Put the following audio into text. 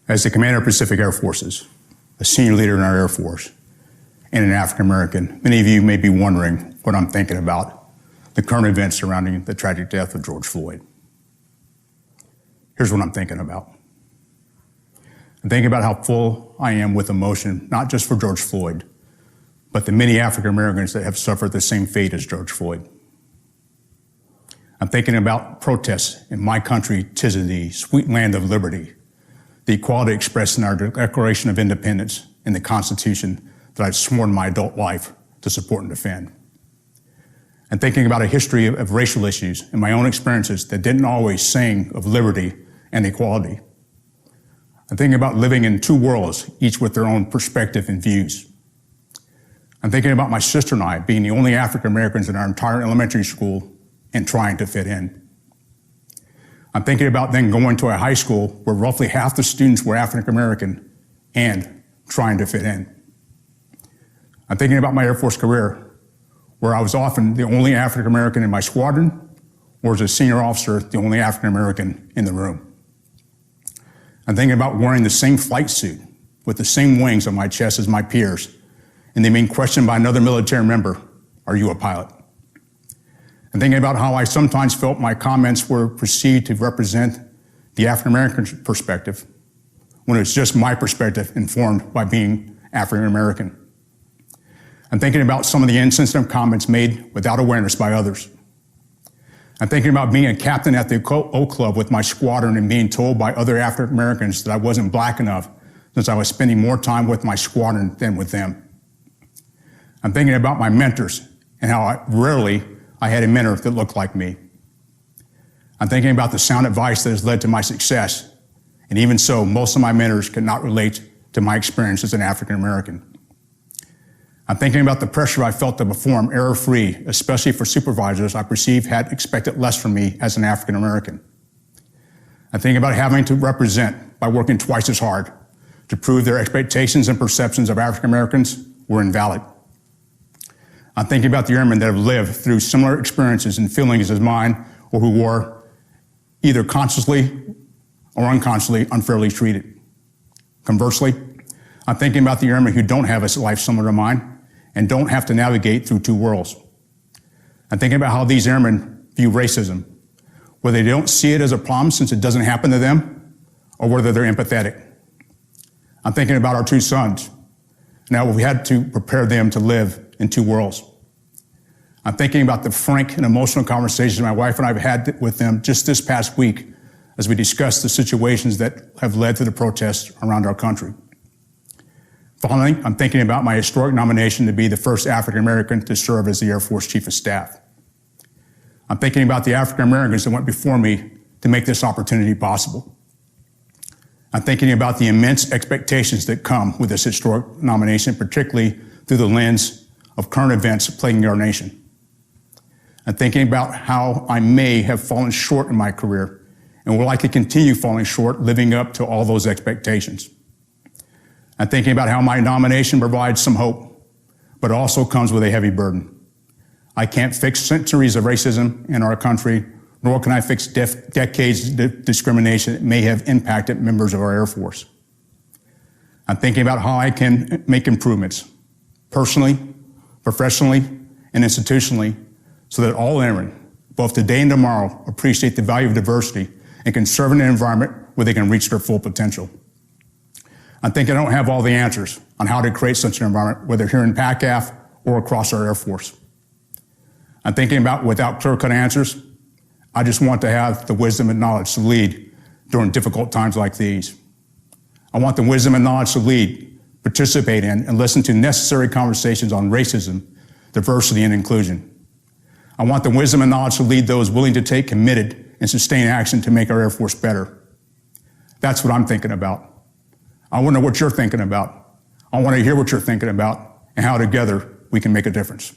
As the commander of Pacific Air Forces, a senior leader in our Air Force, and an African American, many of you may be wondering what I'm thinking about the current events surrounding the tragic death of George Floyd. Here's what I'm thinking about. I'm thinking about how full I am with emotion, not just for George Floyd, but the many African Americans that have suffered the same fate as George Floyd. I'm thinking about protests in my country, 'tis of thee, sweet land of liberty, the equality expressed in our Declaration of Independence and the Constitution that I've sworn my adult life to support and defend. I'm thinking about a history of racial issues and my own experiences that didn't always sing of liberty and equality. I'm thinking about living in two worlds, each with their own perspective and views. I'm thinking about my sister and I being the only African Americans in our entire elementary school and trying to fit in. I'm thinking about then going to a high school where roughly half the students were African American and trying to fit in. I'm thinking about my Air Force career, where I was often the only African American in my squadron, or as a senior officer, the only African American in the room. I'm thinking about wearing the same flight suit with the same wings on my chest as my peers, and then being questioned by another military member, "Are you a pilot?" I'm thinking about how I sometimes felt my comments were perceived to represent the African American perspective, when it's just my perspective informed by being African American. I'm thinking about some of the insensitive comments made without awareness by others. I'm thinking about being a captain at the Oak Club with my squadron and being told by other African Americans that I wasn't black enough since I was spending more time with my squadron than with them. I'm thinking about my mentors and how rarely I had a mentor that looked like me. I'm thinking about the sound advice that has led to my success, and even so, most of my mentors could not relate to my experience as an African American. I'm thinking about the pressure I felt to perform error-free, especially for supervisors I perceived had expected less from me as an African American. I'm thinking about having to represent by working twice as hard to prove their expectations and perceptions of African Americans were invalid. I'm thinking about the airmen that have lived through similar experiences and feelings as mine, or who were either consciously or unconsciously unfairly treated. Conversely, I'm thinking about the airmen who don't have a life similar to mine and don't have to navigate through two worlds. I'm thinking about how these airmen view racism, whether they don't see it as a problem since it doesn't happen to them, or whether they're empathetic. I'm thinking about our two sons. Now we had to prepare them to live in two worlds. I'm thinking about the frank and emotional conversations my wife and I have had with them just this past week as we discussed the situations that have led to the protests around our country. Finally, I'm thinking about my historic nomination to be the first African American to serve as the Air Force Chief of Staff. I'm thinking about the African Americans that went before me to make this opportunity possible. I'm thinking about the immense expectations that come with this historic nomination, particularly through the lens of current events plaguing our nation. I'm thinking about how I may have fallen short in my career and will likely continue falling short living up to all those expectations. I'm thinking about how my nomination provides some hope, but also comes with a heavy burden. I can't fix centuries of racism in our country, nor can I fix decades of discrimination that may have impacted members of our Air Force. I'm thinking about how I can make improvements, personally, professionally, and institutionally, so that all airmen, both today and tomorrow, appreciate the value of diversity and can serve in an environment where they can reach their full potential. I think I don't have all the answers on how to create such an environment, whether here in PACAF or across our Air Force. I'm thinking about, without clear-cut answers, I just want to have the wisdom and knowledge to lead during difficult times like these. I want the wisdom and knowledge to lead, participate in, and listen to necessary conversations on racism, diversity, and inclusion. I want the wisdom and knowledge to lead those willing to take committed and sustained action to make our Air Force better. That's what I'm thinking about. I want to know what you're thinking about. I want to hear what you're thinking about and how together we can make a difference.